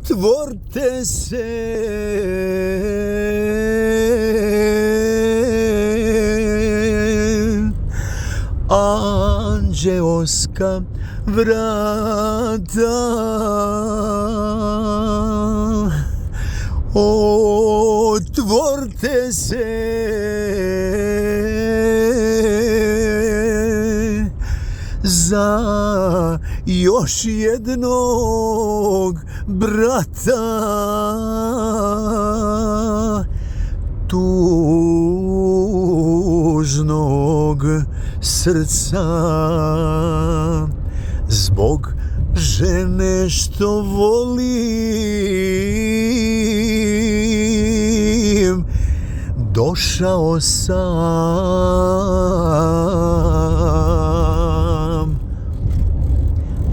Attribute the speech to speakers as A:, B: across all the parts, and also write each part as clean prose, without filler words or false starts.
A: otvorte se, anđeoska vrata, otvorte se, za još jednog brata tužnog srca, zbog žene što volim došao sam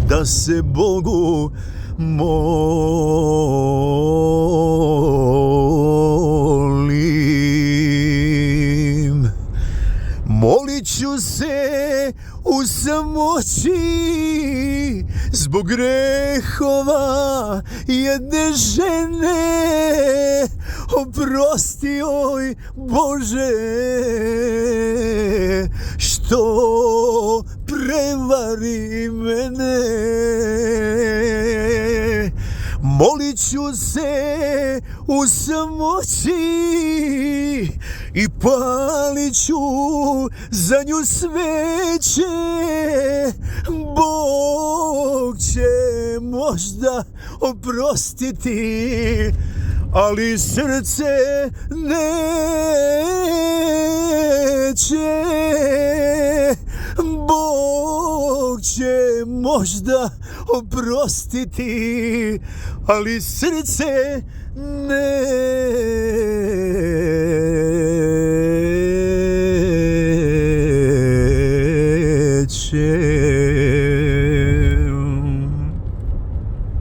A: da se Bogu molim. Molit ću se u samoći zbog grehova jedne žene. Oprosti joj, Bože, što prevari mene. Molit ću se u samoći i palit ću za nju sveće. Bog će možda oprostiti, ali srce neće. Bog će možda oprostiti, ali srce neće.